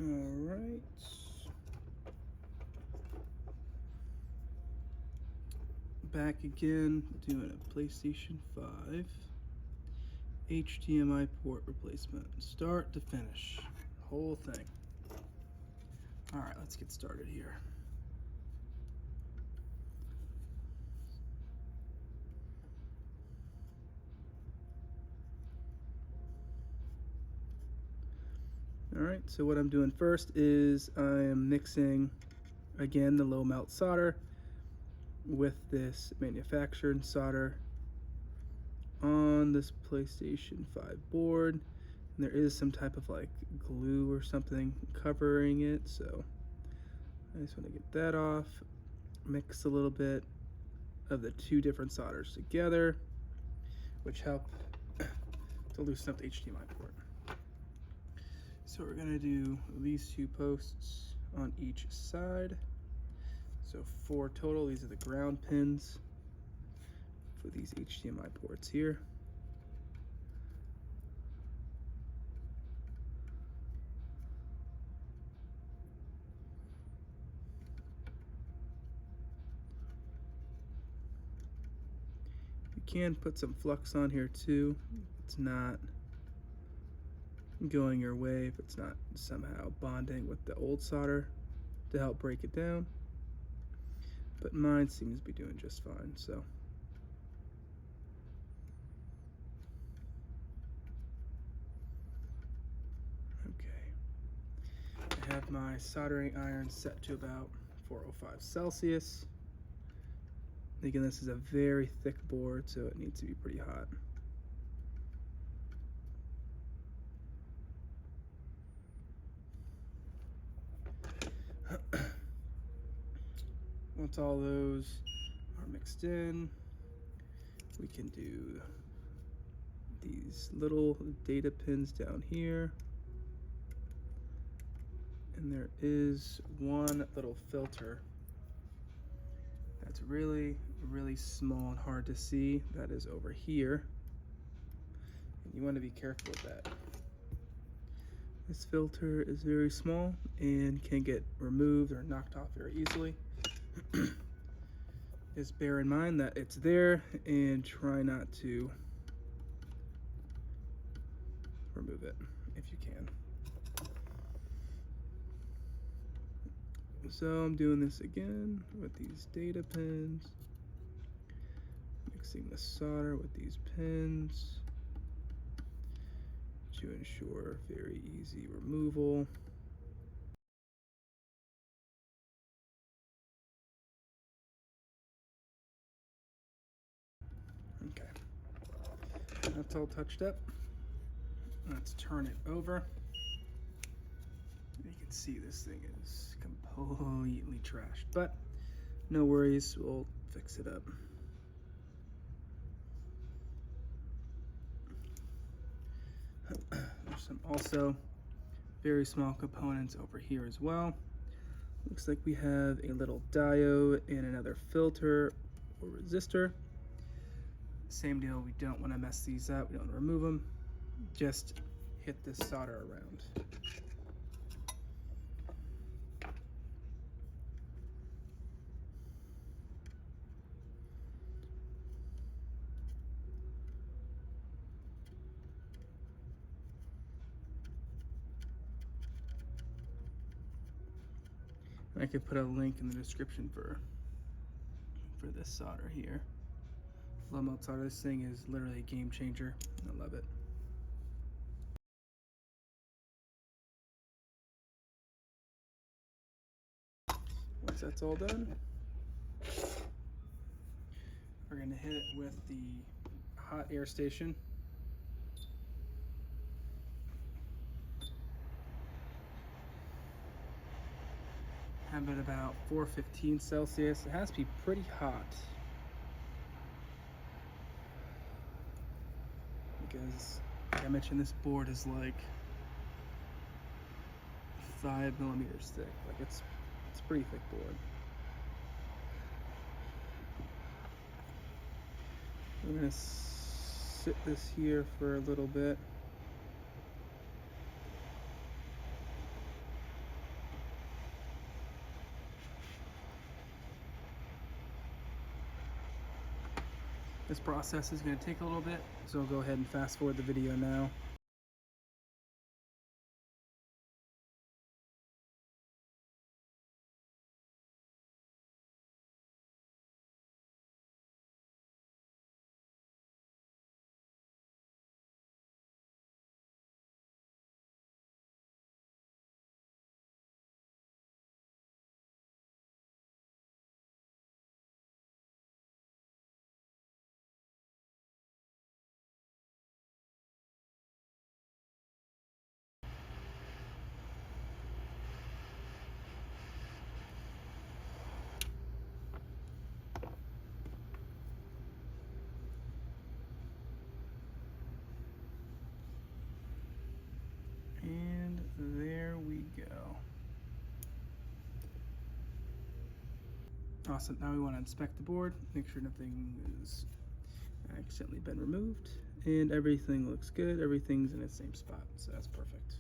Alright. Back again, doing a PlayStation 5 HDMI port replacement, start to finish, whole thing. Alright, let's get started here. Alright, so what I'm doing first is I am mixing, again, the low melt solder with this manufactured solder on this PlayStation 5 board. And there is some type of like glue or something covering it, so I just want to get that off. Mix a little bit of the two different solders together, which help to loosen up the HDMI port. So we're going to do these two posts on each side. So 4 total. These are the ground pins for these HDMI ports here. You can put some flux on here too. It's not going your way if it's not somehow bonding with the old solder to help break it down, but mine seems to be doing just fine. So okay, I have my soldering iron set to about 405 Celsius. Again, this is a very thick board, so it needs to be pretty hot. Once all those are mixed in, we can do these little data pins down here. And there is one little filter that's really, really small and hard to see. That is over here. And you want to be careful with that. This filter is very small and can get removed or knocked off very easily. Just bear in mind that it's there and try not to remove it if you can. So I'm doing this again with these data pins, mixing the solder with these pins to ensure very easy removal. Okay, that's all touched up. Let's turn it over. You can see this thing is completely trashed, but no worries, we'll fix it up. There's some also very small components over here as well. Looks like we have a little diode and another filter or resistor. Same deal, we don't want to mess these up, we don't want to remove them. Just hit this solder around. I could put a link in the description for this solder here. Low melt solder. This thing is literally a game changer. I love it. Once that's all done, we're going to hit it with the hot air station. Have it about 415 Celsius. It has to be pretty hot because, like I mentioned, this board is like 5 millimeters thick. Like it's a pretty thick board. I'm gonna sit this here for a little bit. This process is going to take a little bit, so I'll go ahead and fast forward the video now. And there we go. Awesome. Now we want to inspect the board, make sure nothing has accidentally been removed, and everything looks good. Everything's in its same spot, so that's perfect.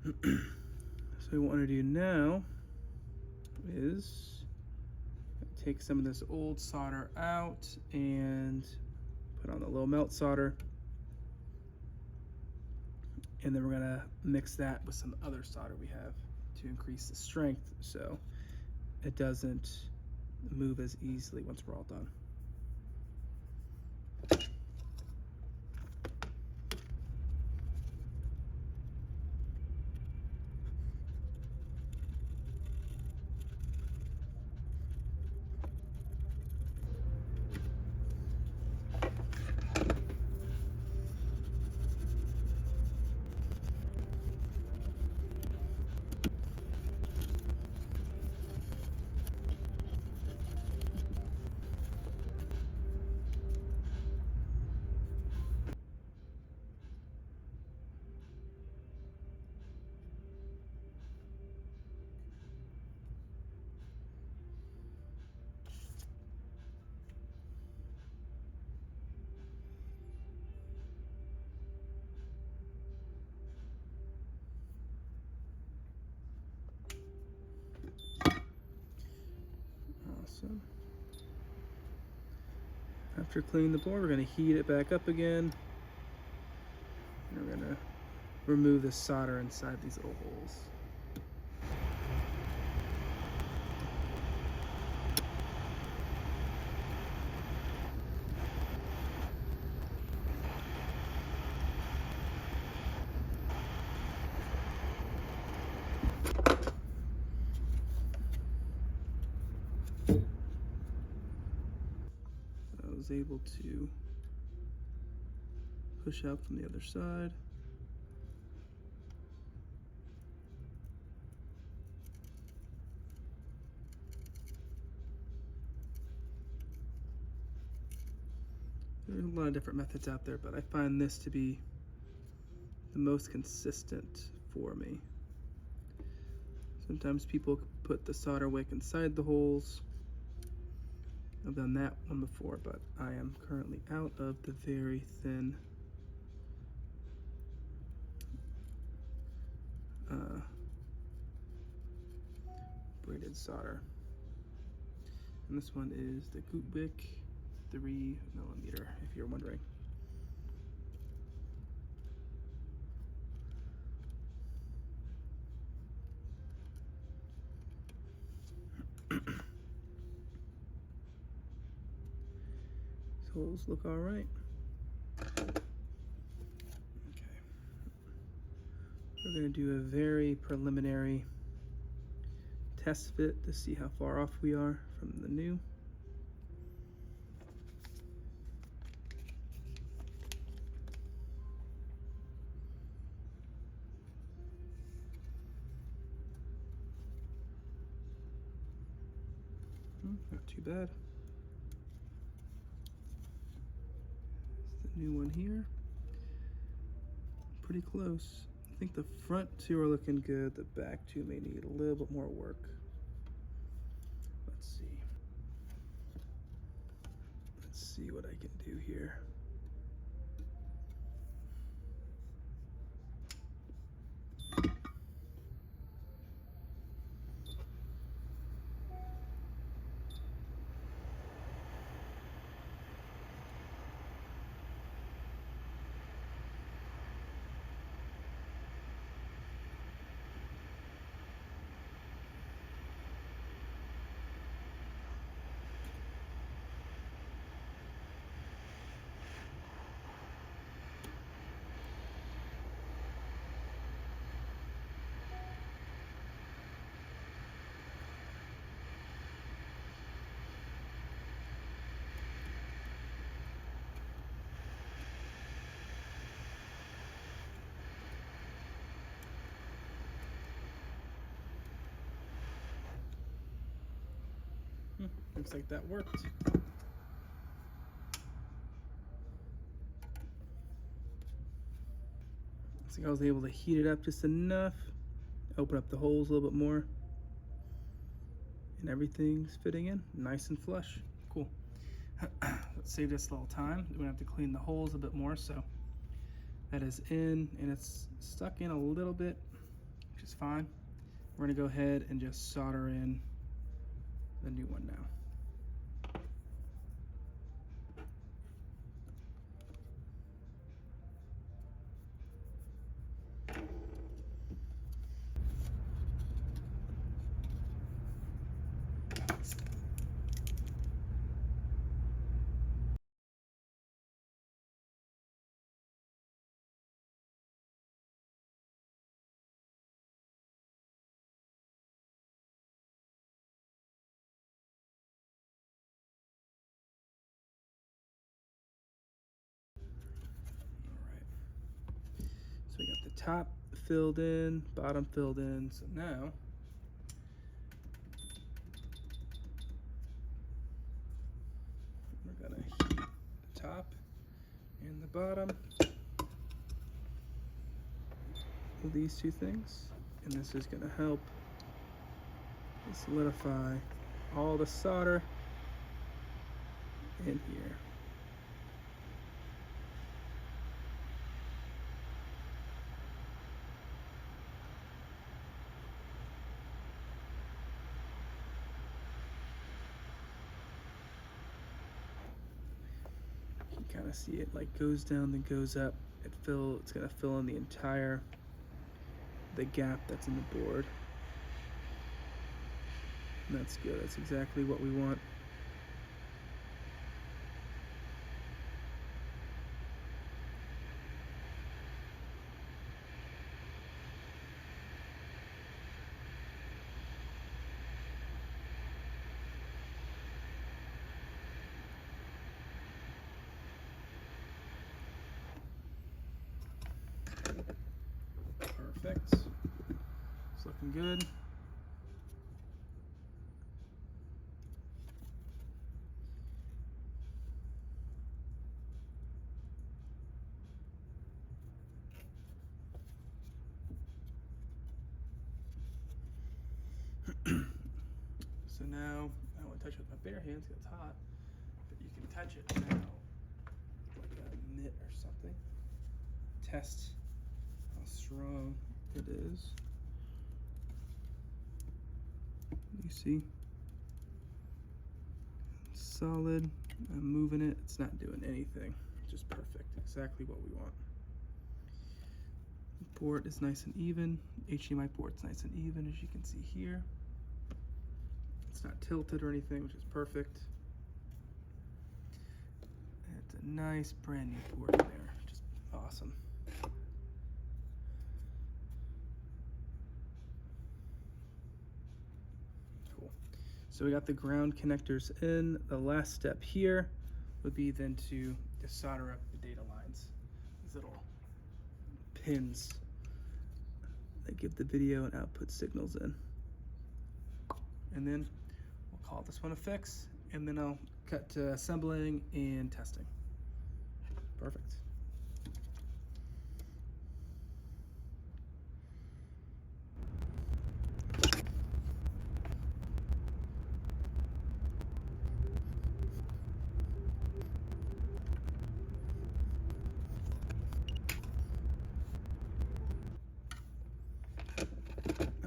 So what we want to do now is take some of this old solder out and put on the low melt solder, and then we're gonna mix that with some other solder we have to increase the strength so it doesn't move as easily once we're all done. Awesome. After cleaning the board, we're going to heat it back up again. And we're going to remove the solder inside these little holes. I was able to push out from the other side. There's a lot of different methods out there, but I find this to be the most consistent for me. Sometimes people put the solder wick inside the holes. I've done that one before, but I am currently out of the very thin braided solder. And this one is the Wick 3mm, if you're wondering. These holes look all right. Okay. We're going to do a very preliminary test fit to see how far off we are from the new. Not too bad. It's the new one here. Pretty close. I think the front two are looking good. The back two may need a little bit more work. Let's see. Let's see what I can do here. Looks like that worked. Looks like I was able to heat it up just enough, open up the holes a little bit more, and everything's fitting in nice and flush. Cool. Let's save this a little time. We're gonna have to clean the holes a bit more, so that is in, and it's stuck in a little bit, which is fine. We're gonna go ahead and just solder in the new one now. So we got the top filled in, bottom filled in. So now we're gonna heat the top and the bottom of these two things. And this is gonna help solidify all the solder in here. You can kind of see it like goes down then goes up. It's gonna fill in the gap that's in the board. And that's good. That's exactly what we want. Perfect. It's looking good. So now, I don't want to touch it with my bare hands because it's hot, but you can touch it now, like a mitt or something. Test how strong it is. You see? It's solid. I'm moving it. It's not doing anything. Just perfect. Exactly what we want. The port is nice and even. HDMI port's nice and even, as you can see here. It's not tilted or anything, which is perfect. It's a nice brand new port in there. Just awesome. Cool. So we got the ground connectors in. The last step here would be then to solder up the data lines. These little pins that give the video and output signals in. And then we'll call this one a fix, and then I'll cut to assembling and testing. Perfect.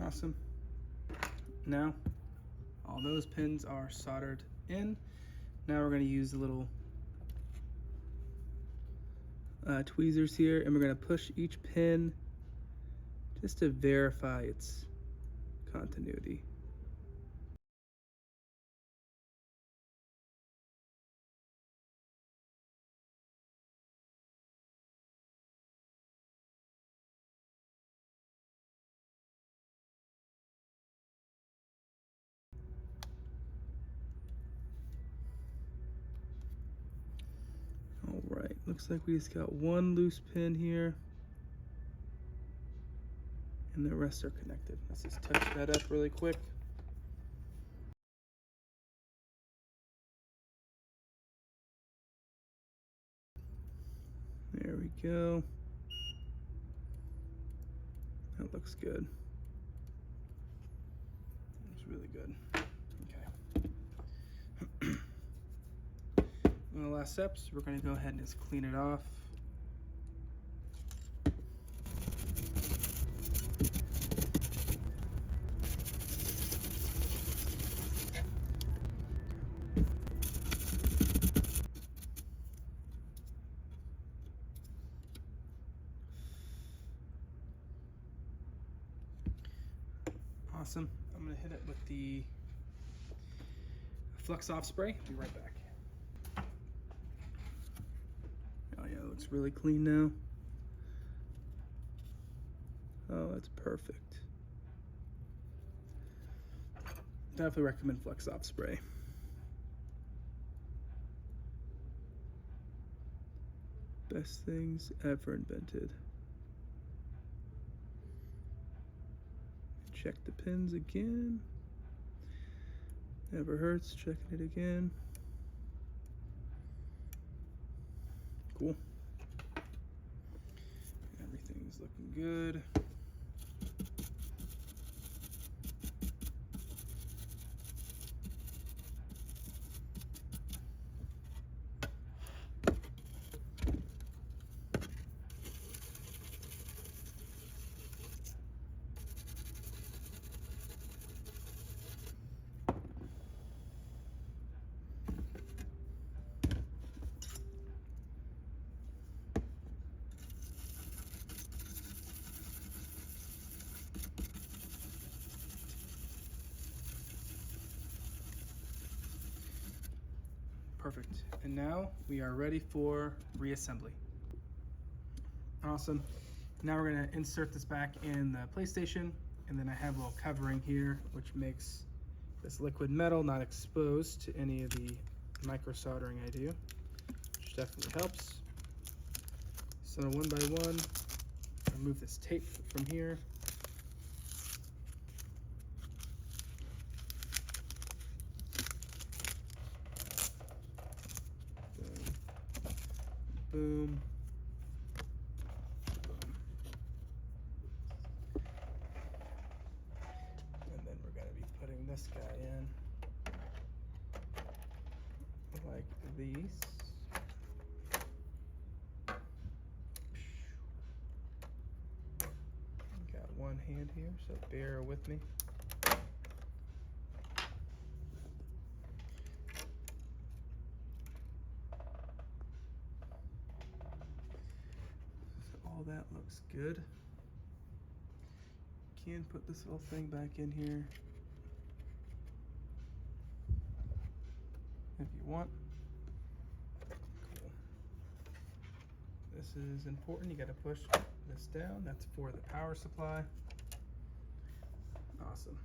Awesome. Now, all those pins are soldered in. Now we're going to use the little tweezers here, and we're going to push each pin just to verify its continuity. All right, looks like we just got one loose pin here, and the rest are connected. Let's just touch that up really quick. There we go. That looks good. It's really good. Okay. One of the last steps, we're going to go ahead and just clean it off. Awesome. I'm going to hit it with the Flux Off spray. Be right back. Oh yeah, it looks really clean now. Oh, that's perfect. Definitely recommend Flux Off spray. Best things ever invented. Check the pins again. Never hurts checking it again. Cool. Everything's looking good. Perfect. And now we are ready for reassembly. Awesome. Now we're going to insert this back in the PlayStation, and then I have a little covering here which makes this liquid metal not exposed to any of the micro soldering I do, which definitely helps. So one by one, remove this tape from here. Boom. And then we're going to be putting this guy in like these. Got one hand here, so bear with me. All that looks good. Can put this little thing back in here if you want. Cool. This is important. You got to push this down. That's for the power supply. Awesome.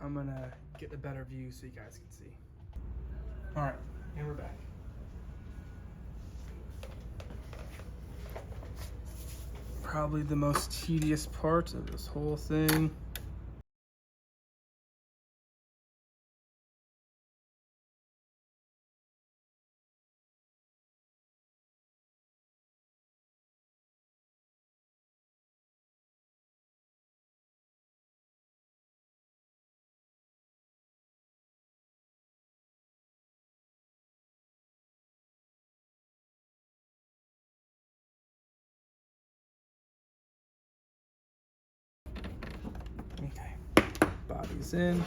I'm gonna get a better view so you guys can see. All right, and we're back. Probably the most tedious part of this whole thing. Okay, body's in.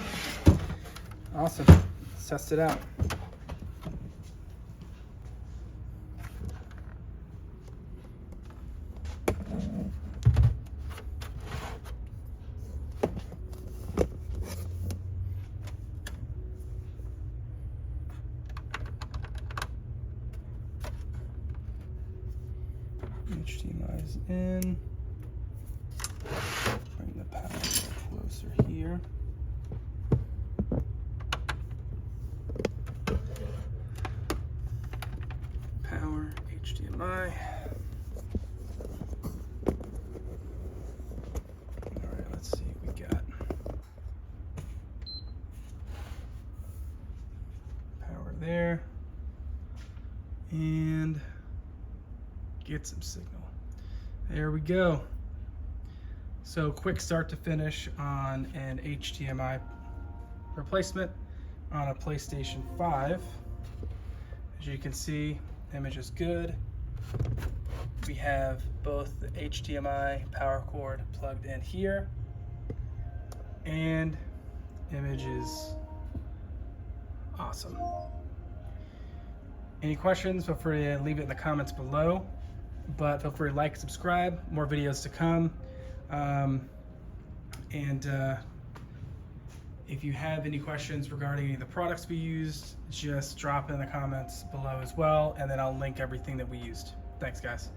Awesome, let's test it out. HDMI is in. Bring the power a little closer here. Power, HDMI. Alright, let's see what we got. Power there. And get some signal. There we go. So quick start to finish on an HDMI replacement on a PlayStation 5. As you can see, image is good. We have both the HDMI power cord plugged in here, and image is awesome. Any questions, feel free to leave it in the comments below, but feel free to like, subscribe, more videos to come. If you have any questions regarding any of the products we used, just drop in the comments below as well, and then I'll link everything that we used. Thanks, guys.